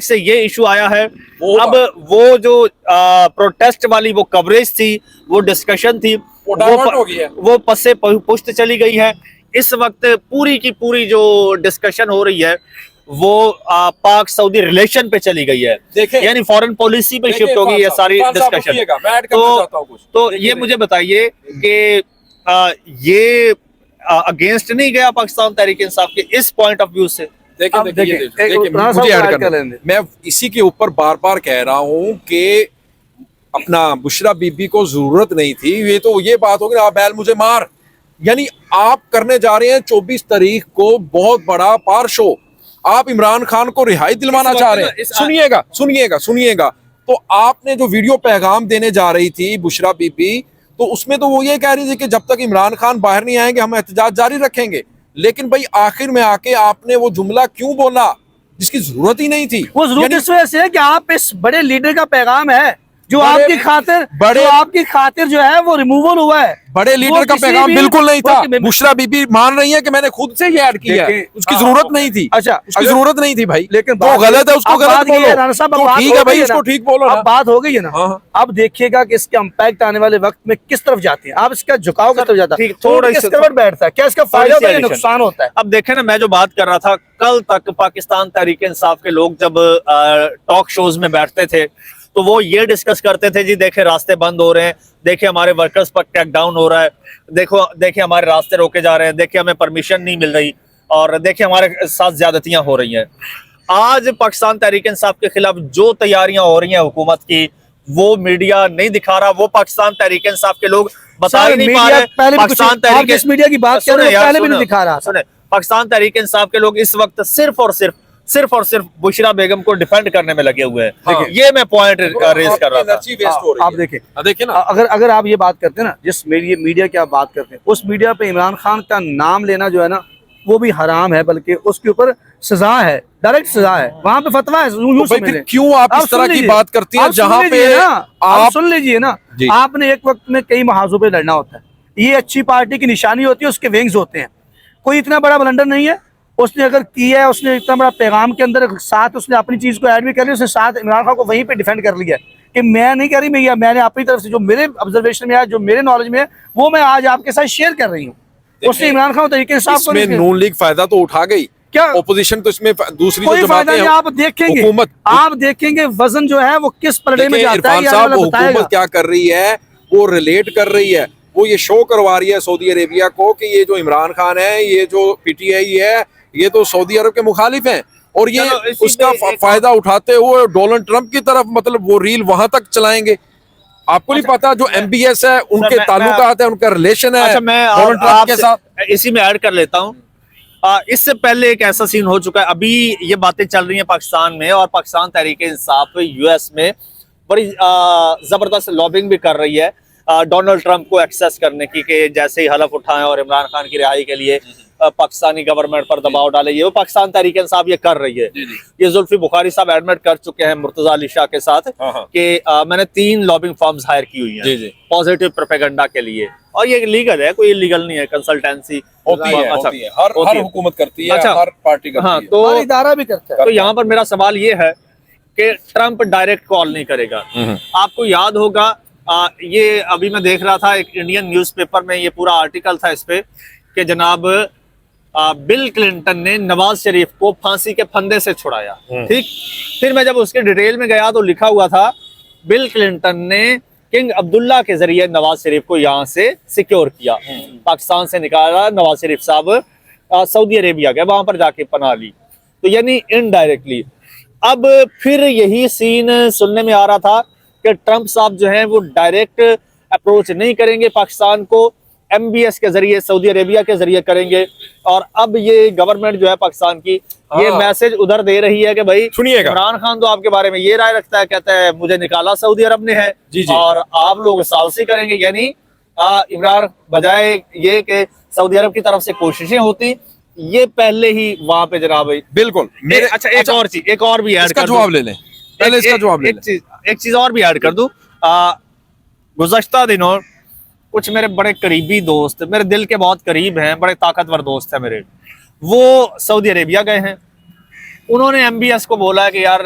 से ये इशू आया है। अब वो जो प्रोटेस्ट वाली वो कवरेज थी, वो डिस्कशन थी, वो पसे पुश्त चली गई है। इस वक्त पूरी की पूरी जो डिस्कशन हो रही है वो पाक सऊदी रिलेशन पे चली गई है, यानी फॉरेन पॉलिसी पे शिफ्ट होगी ये सारी डिस्कशन। तो ये मुझे बताइए कि ये अगेंस्ट नहीं गया पाकिस्तान तहरीक इंसाफ के इस पॉइंट ऑफ व्यू से? देखिए मुझे ऐड करना, मैं इसी के ऊपर बार बार कह रहा हूं कि अपना बुशरा बीबी को जरूरत नहीं थी। ये बात होगी आप बैल मुझे मार, यानी आप करने जा रहे हैं 24 तारीख को बहुत बड़ा पार शो, आप इमरान खान को रिहाई दिलवाना चाह रहे हैं। सुनिएगा तो आपने जो वीडियो पैगाम देने जा रही थी बुशरा बीबी, तो उसमें तो वो ये कह रही थी कि जब तक इमरान खान बाहर नहीं आएंगे हम एहतजाज जारी रखेंगे। लेकिन भाई आखिर में आके आपने वो जुमला क्यों बोला जिसकी जरूरत ही नहीं थी? वो जरूरत इस वजह से है कि आप इस बड़े लीडर का पैगाम है जो आपकी खातिर जो है वो रिमूवल हुआ है। बड़े लीडर का पैगाम बिल्कुल नहीं था। बुशरा बीबी मान रही है कि मैंने खुद से ये ऐड किया है, उसकी जरूरत नहीं थी। अच्छा, उसकी जरूरत नहीं थी भाई, लेकिन वो गलत है उसको गलत बोलो, ठीक है भाई उसको ठीक बोलो। अब बात हो गई है ना, अब देखिएगा कि इसका इम्पैक्ट आने वाले वक्त में किस तरफ जाते हैं। आप इसका झुकाव किस तरफ जाता है, थोड़ा बैठता है, क्या इसका फायदा होता है, नुकसान होता है? अब देखे ना, मैं जो बात कर रहा था, कल तक पाकिस्तान तहरीक इंसाफ के लोग जब टॉक शोज में बैठते थे तो वो ये डिस्कस करते थे, जी देखे रास्ते बंद हो रहे हैं, देखे हमारे वर्कर्स पर क्रैकडाउन हो रहा है, देखे हमारे रास्ते रोके जा रहे हैं, देखे हमें परमिशन नहीं मिल रही, और देखे हमारे साथ ज्यादतियां हो रही हैं। आज पाकिस्तान तहरीक इंसाफ के खिलाफ जो तैयारियां हो रही हैं हुकूमत की, वो मीडिया नहीं दिखा रहा, वो पाकिस्तान तहरीक इंसाफ के लोग बता ही नहीं पा रहे। पाकिस्तान तहरीक मीडिया की बात कर रहे हैं, पहले भी नहीं दिखा रहा। सुने, पाकिस्तान तहरीक इंसाफ के लोग इस वक्त सिर्फ और सिर्फ बुशरा बेगम को डिफेंड करने में लगे हुए हैं। ये मैं पॉइंट रेज कर रहा था। आप देखिए ना, अगर आप ये बात करते हैं ना, जिस मीडिया की आप बात करते हैं, उस मीडिया पे इमरान खान का नाम लेना जो है ना वो भी हराम है, बल्कि उसके ऊपर सजा है, डायरेक्ट सजा है, वहां पे फतवा है। तो क्यों आप इस तरह की बात करती हैं जहां पे आप सुन लीजिए ना, आपने एक वक्त में कई महाजों पे लड़ना होता है, ये अच्छी पार्टी की निशानी होती है, उसके विंग्स होते हैं। कोई इतना बड़ा ब्लंडर नहीं है, उसने अगर किया है, उसने इतना बड़ा पैगाम के अंदर साथ उसने अपनी चीज को ऐड भी कर लिया, उसने साथ इमरान खान को वहीं पे डिफेंड कर लिया कि मैं नहीं कर रही, मैंने अपनी तरफ से जो मेरे ऑब्जर्वेशन में है, जो मेरे नॉलेज में है, वो मैं आज आपके साथ शेयर कर रही हूँ। उसने इमरान खान तरीके से इसमें नून लीग फायदा तो उठा गई, क्या ओपोजिशन तो इसमें दूसरी कोई फायदा नहीं। आप देखेंगे वजन जो है वो किस पलड़े में जाता है। हुकूमत क्या कर रही है, वो रिलेट कर रही है, वो ये शो करवा रही है सऊदी अरेबिया को कि ये जो इमरान खान है, ये जो पीटीआई है, ये तो सऊदी अरब के मुखालिफ हैं, और ये उसका फायदा उठाते हुए डोनाल्ड ट्रंप की तरफ मतलब वो रील वहां तक चलाएंगे। आपको नहीं पता जो MBS है उनके ताल्लुकात है, उनका रिलेशन है डोनाल्ड ट्रंप के साथ। इसी में ऐड कर लेता हूँ, इससे पहले एक ऐसा सीन हो चुका है, अभी ये बातें चल रही हैं पाकिस्तान में, और पाकिस्तान तहरीक इंसाफ US में बड़ी जबरदस्त लॉबिंग भी कर रही है डोनाल्ड ट्रंप को एक्सेस करने की, कि जैसे ही हलफ उठाएं और इमरान खान की रिहाई के लिए पाकिस्तानी गवर्नमेंट पर दबाव डाले। ये वो पाकिस्तान तहरीक इंसाफ ये कर रही है। ये जुल्फी बुखारी साहब एडमिट कर चुके हैं मुर्तजा अली शाह के साथ कि मैंने 3 लॉबिंग फर्म्स हायर की हुई हैं पॉजिटिव प्रोपेगेंडा के लिए, और ये लीगल है, कोई इलीगल नहीं है, कंसल्टेंसी होती है। हर हुकूमत करती है, हर पार्टी करती है, तो इदारा भी करता है। तो यहाँ पर मेरा सवाल ये है कि ट्रंप डायरेक्ट कॉल नहीं करेगा। आपको याद होगा, ये अभी मैं देख रहा था एक इंडियन न्यूज़पेपर में, ये पूरा आर्टिकल था इस पे कि जनाब बिल क्लिंटन ने नवाज शरीफ को फांसी के फंदे से छुड़ाया। ठीक, फिर मैं जब उसके डिटेल में गया तो लिखा हुआ था बिल क्लिंटन ने किंग अब्दुल्ला के जरिए नवाज शरीफ को यहाँ से सिक्योर किया, पाकिस्तान से निकाला, नवाज शरीफ साहब सऊदी अरेबिया गए, वहां पर जाके पनाह ली, तो यानी इनडायरेक्टली। अब फिर यही सीन सुनने में आ रहा था कि ट्रंप साहब जो हैं वो डायरेक्ट अप्रोच नहीं करेंगे पाकिस्तान को, MBS के जरिए, सऊदी अरेबिया के जरिए करेंगे। और अब ये गवर्नमेंट जो है पाकिस्तान की ये मैसेज उधर दे रही है कि भाई सुनिएगा, इमरान खान तो आपके बारे में ये राय रखता है, कहता है मुझे निकाला सऊदी अरब ने है और आप लोग सालसी करेंगे, यानी इमरान बजाय ये कि सऊदी अरब की तरफ से कोशिशें होती, ये पहले ही वहां पे जनाब बिल्कुल मेरे अच्छा एक और चीज, एक और भी ऐड इसका कर जवाब दूं। ले लें, पहले इसका जवाब ले लें। एक चीज और भी ऐड कर दूं। गुज़श्ता दिनों कुछ मेरे बड़े करीबी दोस्त, मेरे दिल के बहुत करीब हैं, बड़े ताकतवर दोस्त हैं मेरे, वो सऊदी अरेबिया गए हैं। उन्होंने एमबीएस को बोला कि यार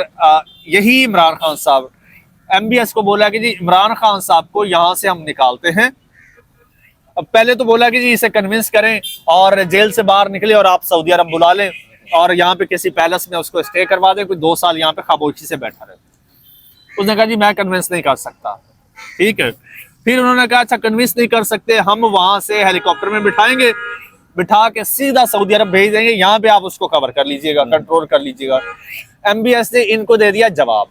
यही इमरान खान साहब, एमबीएस को बोला कि जी इमरान खान साहब को यहाँ से हम निकालते हैं। अब पहले तो बोला कि जी इसे कन्विंस करें और जेल से बाहर निकले और आप सऊदी अरब बुला लें और यहाँ पे किसी पैलेस में उसको स्टे करवा दें, कोई 2 साल यहाँ पे खामोशी से बैठा रहे। उसने कहा जी मैं कन्विंस नहीं कर सकता। ठीक है, फिर उन्होंने कहा अच्छा कन्विंस नहीं कर सकते, हम वहां से हेलीकॉप्टर में बिठाएंगे, बिठा के सीधा सऊदी अरब भेज देंगे, यहाँ पे आप उसको कवर कर लीजिएगा, कंट्रोल कर लीजिएगा। एमबीएस ने इनको दे दिया जवाब।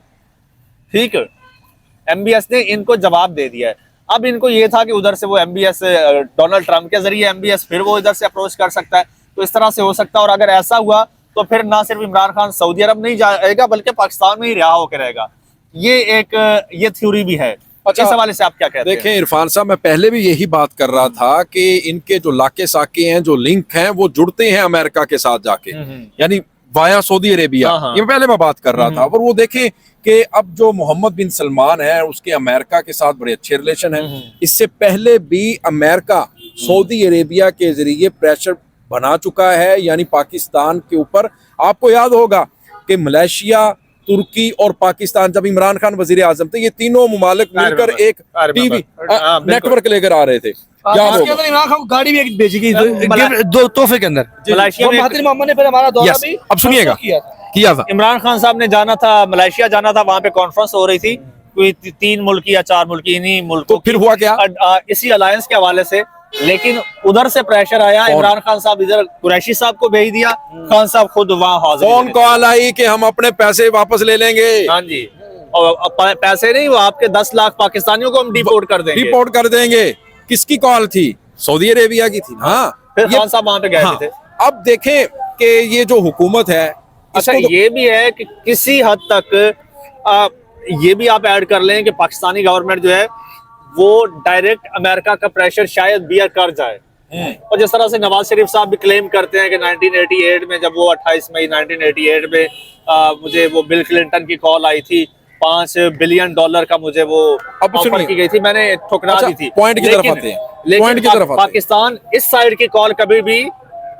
ठीक है, एमबीएस ने इनको जवाब दे दिया है। अब इनको ये था कि उधर से वो एमबीएस डोनाल्ड ट्रंप के जरिए एमबीएस फिर वो इधर से अप्रोच कर सकता है, तो इस तरह से हो सकता है। और अगर ऐसा हुआ तो फिर ना सिर्फ इमरान खान सऊदी अरब नहीं जाएगा बल्कि पाकिस्तान में ही रिहा होकर रहेगा। ये थ्योरी भी है। अच्छा, इस हवाले से आप क्या कहते हैं? देखें इरफान साहब, मैं पहले भी यही बात कर रहा था कि इनके जो लाके साके हैं, जो लिंक हैं, वो जुड़ते हैं अमेरिका के साथ जाके, यानी वाया सऊदी अरेबिया। हाँ, हाँ। ये पहले मैं बात कर रहा था। और वो देखें कि अब जो मोहम्मद बिन सलमान है उसके अमेरिका के साथ बड़े अच्छे रिलेशन हैं। इससे पहले भी अमेरिका सऊदी अरेबिया के जरिए प्रेशर बना चुका है, यानी पाकिस्तान के ऊपर। आपको याद होगा कि मलेशिया, तुर्की और पाकिस्तान, जब इमरान खान वजीर आजम थे, ये तीनों मुमालिक मिलकर एक टीवी नेटवर्क लेकर आ रहे थे। याद इसके होगा। अंदर इमरान खान को गाड़ी भी एक भेजी गई दो तोहफे के अंदर। मलेशिया और में महातिर मोहम्मद ने फिर हमारा दौरा Yes, भी अब सुनिएगा। किया था। इमरान खान साहब ने जाना था, मलेशिया जाना था, वहां पे कॉन्फ्रेंस हो रही थी, कोई 3 मुल्क या 4 मुल्क, इन्हीं मुल्कों तो फिर हुआ क्या? इसी अलायंस के हवाले से। लेकिन उधर से प्रेशर आया, इमरान खान साहब इधर कुरैशी साहब को भेज दिया, खान साहब खुद वहां हाजिर। फोन कॉल आई कि हम अपने पैसे वापस ले लेंगे। हाँ जी, और पैसे नहीं, वो आपके 10 लाख पाकिस्तानियों को हम डिपोर्ट कर देंगे। रिपोर्ट कर देंगे। किसकी कॉल थी? सऊदी अरेबिया की थी। हाँ, फिर खान साहब वहां पे गए हाँ। थे। अब देखें कि ये जो हुकूमत है, अच्छा इसको तो- ये भी है कि किसी हद तक ये भी आप ऐड कर लें कि पाकिस्तानी गवर्नमेंट जो है वो डायरेक्ट अमेरिका का प्रेशर शायद बियर कर जाए। और जिस तरह से नवाज शरीफ साहब भी क्लेम करते हैं कि 1988 में, जब वो 28 मई 1988 में मुझे वो बिल क्लिंटन की कॉल आई थी, $5 बिलियन का मुझे वो ऑफर की गई थी, मैंने ठुकरा अच्छा, दी थी। पॉइंट की तरफ आते हैं। लेकिन पॉइंट की तरफ आते हैं। पाकिस्तान इस साइड की कॉल कभी भी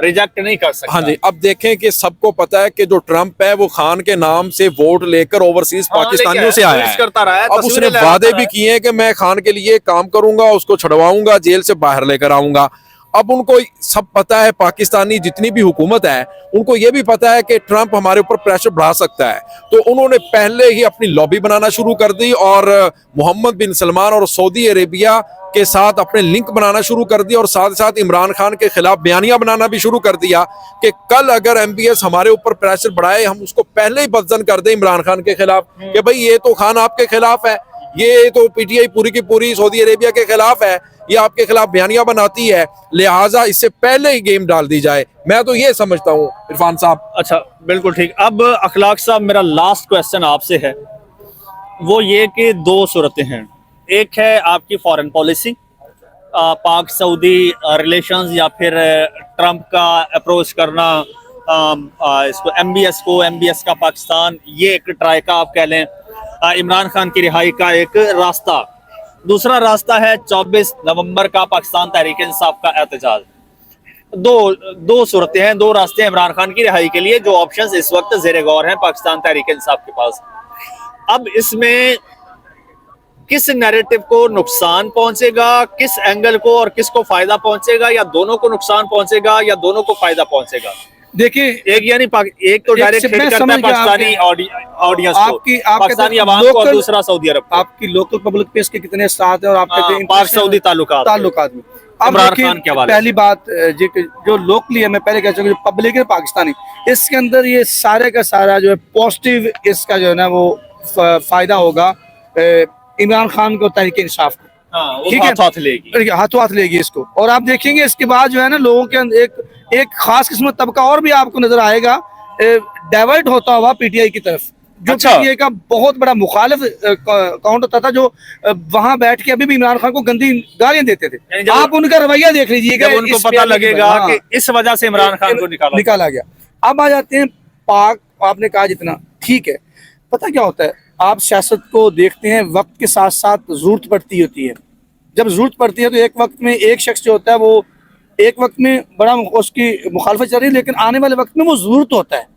रिजेक्ट नहीं कर सकता। हाँ जी, अब देखें कि सबको पता है कि जो ट्रंप है वो खान के नाम से वोट लेकर ओवरसीज हाँ, पाकिस्तानियों से आया है। करता रहा है, अब उसने वादे भी किए हैं कि मैं खान के लिए काम करूंगा, उसको छुड़वाऊंगा, जेल से बाहर लेकर आऊंगा। अब उनको सब पता है, पाकिस्तानी जितनी भी हुकूमत है उनको ये भी पता है कि ट्रंप हमारे ऊपर प्रेशर बढ़ा सकता है, तो उन्होंने पहले ही अपनी लॉबी बनाना शुरू कर दी और मोहम्मद बिन सलमान और सऊदी अरेबिया के साथ अपने लिंक बनाना शुरू कर दिया, और साथ साथ इमरान खान के खिलाफ बयानियां बनाना भी शुरू कर दिया कि कल अगर एमबीएस हमारे ऊपर प्रेशर बढ़ाए, हम उसको पहले ही बदजन कर दें इमरान खान के खिलाफ कि भाई ये तो खान आपके खिलाफ है, ये तो पीटीआई पूरी की पूरी सऊदी अरेबिया के खिलाफ है, ये आपके खिलाफ बयानियां बनाती है, लिहाजा इससे पहले ही गेम डाल दी जाए। मैं तो ये समझता हूँ इरफान साहब। अच्छा बिल्कुल ठीक। अब अखलाक साहब, मेरा लास्ट क्वेश्चन आपसे है, वो ये कि 2 सूरतें हैं। एक है आपकी फॉरेन पॉलिसी, पाक सऊदी रिलेशंस, या फिर ट्रंप का अप्रोच करना इसको एमबीएस का पाकिस्तान, ये एक ट्राई का आप कह लें, इमरान खान की रिहाई का एक रास्ता। दूसरा रास्ता है 24 नवंबर का पाकिस्तान तहरीक इंसाफ का एहतजाज। दो सूरतें हैं, 2 रास्ते हैं इमरान खान की रिहाई के लिए, जो ऑप्शंस इस वक्त ज़ेरे गौर हैं पाकिस्तान तहरीक इंसाफ के पास। अब इसमें किस नैरेटिव को नुकसान पहुंचेगा, किस एंगल को, और किसको फायदा पहुंचेगा, या दोनों को नुकसान पहुंचेगा या दोनों को फायदा पहुंचेगा? देखिए, एक तो डायरेक्ट हिट करता है पाकिस्तानी ऑडियंस को, पाकिस्तानी आवाम को, और दूसरा सऊदी अरब को। आपकी लोकल पब्लिक पे इसके कितने साथ है और आपके पाक सऊदी ताल्लुकात में। अब इमरान देखिए, खान के हवाले पहली बात जो लोकली है, मैं पहले कह चुका, जो पब्लिक है पाकिस्तानी, इसके अंदर ये सारे का सारा जो है पॉजिटिव, इसका जो है ना वो फायदा होगा इमरान खान को, तहरीक इंसाफ को। ठीक है, हाथों हाथ लेगी इसको। और आप देखेंगे इसके बाद जो है ना लोगों के अंदर एक खास किस्म तबका और भी आपको नजर आएगा डाइवर्ट होता हुआ पीटीआई की तरफ। जो अच्छा। PTI का बहुत बड़ा मुखालिफ अकाउंट होता था, जो वहां बैठ के अभी भी इमरान खान को गंदी गालियां देते थे। यानी जब- आप उनका रवैया देख लीजिएगा, जब उनको इस पता बयान के लगेगा बाद। हाँ। कि इस वजह से इमरान खान को निकाला गया। अब आ जाते हैं पाक, आपने कहा जितना ठीक है, पता क्या होता है, आप सियासत को देखते हैं, वक्त के साथ साथ जरूरत पड़ती होती है। जब जरूरत पड़ती है तो एक वक्त में एक शख्स जो होता है वो एक वक्त में बड़ा उसकी मुखालफत चल रही है, लेकिन आने वाले वक्त में वो जरूरत होता है।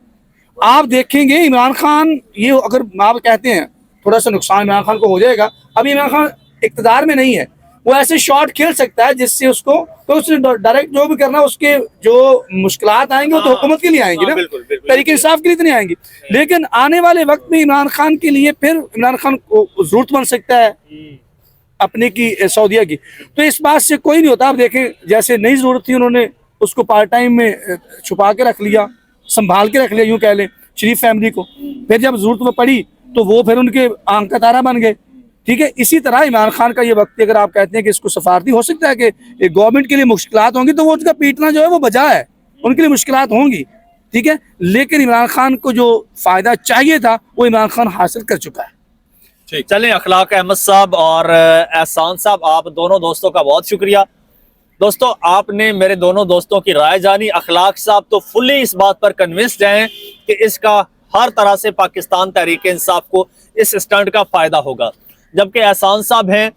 आप देखेंगे इमरान खान, ये अगर आप कहते हैं थोड़ा सा नुकसान इमरान खान को हो जाएगा, अभी इमरान खान इक़्तिदार में नहीं है, वो ऐसे शॉट खेल सकता है जिससे उसको, तो उसने डायरेक्ट जो भी करना है, उसके जो मुश्किलात आएंगे वो तो हुकूमत के लिए आएंगी ना, तरीके इंसाफ के लिए तो नहीं आएंगी। लेकिन आने वाले वक्त में इमरान खान के लिए फिर इमरान खान को जरूरत बन सकता है अपने की, सऊदीया की। तो इस बात से कोई नहीं होता। आप देखें जैसे नई जरूरत थी, उन्होंने उसको पार्ट टाइम में छुपा के रख लिया, संभाल के रख लिया, यूं कह लें शरीफ फैमिली को। फिर जब जरूरत में पड़ी तो वो फिर उनके आंख का तारा बन गए। ठीक है, इसी तरह इमरान खान का ये वक्त, अगर आप कहते हैं कि इसको सफारती हो सकता है कि गवर्नमेंट के लिए मुश्किलात होंगी, तो वो उसका पीटना जो है वो बजा है, उनके लिए मुश्किलात होंगी। ठीक है, लेकिन इमरान खान को जो फायदा चाहिए था वो इमरान खान हासिल कर चुका है। चलें, अखलाक अहमद साहब और एहसान साहब, आप दोनों दोस्तों का बहुत शुक्रिया। दोस्तों, आपने मेरे दोनों दोस्तों की राय जानी। अखलाक साहब तो फुल्ली इस बात पर कन्विंस्ड हैं कि इसका हर तरह से पाकिस्तान तहरीक इंसाफ को इस स्टंट का फायदा होगा, जबकि एहसान साहब हैं,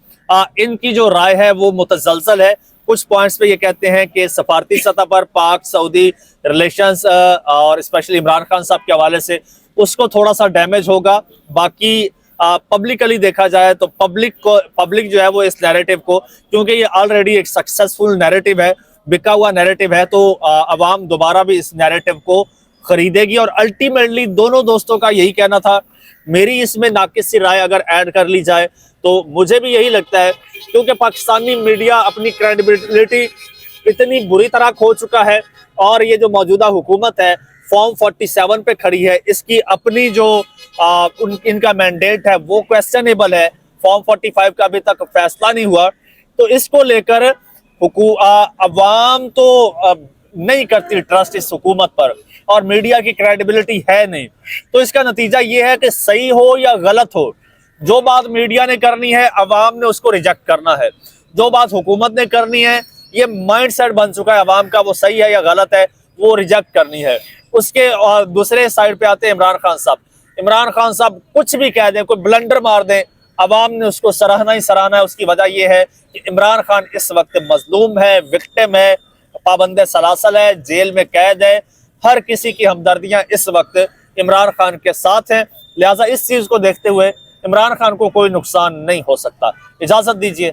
इनकी जो राय है वो मुतज़लज़ल है। कुछ पॉइंट्स पे ये कहते हैं कि सफारती सतह पर पाक सऊदी रिलेशंस और स्पेशली इमरान खान साहब के हवाले से उसको थोड़ा सा डैमेज होगा। बाकी पब्लिकली देखा जाए तो पब्लिक जो है वो इस नैरेटिव को, क्योंकि ये ऑलरेडी एक सक्सेसफुल नैरेटिव है, बिका हुआ नैरेटिव है, तो अवाम दोबारा भी इस नैरेटिव को खरीदेगी। और अल्टीमेटली दोनों दोस्तों का यही कहना था। मेरी इसमें नाकिस सी राय अगर ऐड कर ली जाए तो मुझे भी यही लगता है, क्योंकि पाकिस्तानी मीडिया अपनी क्रेडिबिलिटी इतनी बुरी तरह खो चुका है, और ये जो मौजूदा हुकूमत है फॉर्म 47 पे खड़ी है, इसकी अपनी जो इनका मैंडेट है वो क्वेश्चनेबल है। फॉर्म 45 का अभी तक फैसला नहीं हुआ, तो इसको लेकर अवाम तो नहीं करती ट्रस्ट इस हुकूमत पर, और मीडिया की क्रेडिबिलिटी है नहीं। तो इसका नतीजा ये है कि सही हो या गलत हो, जो बात मीडिया ने करनी है अवाम ने उसको रिजेक्ट करना है, जो बात हुकूमत ने करनी है, ये माइंडसेट बन चुका है अवाम का, वो सही है या गलत है वो रिजेक्ट करनी है। उसके दूसरे साइड पे आते हैं इमरान खान साहब। इमरान खान साहब कुछ भी कह दें, कोई ब्लंडर मार दें, अवाम ने उसको सराहना ही सराहना है। उसकी वजह यह है कि इमरान खान इस वक्त मजलूम है, विक्टिम है, पाबंद सलासल है, जेल में कैद है। हर किसी की हमदर्दियां इस वक्त इमरान खान के साथ हैं, लिहाजा इस चीज को देखते हुए इमरान खान को कोई नुकसान नहीं हो सकता। इजाजत दीजिए।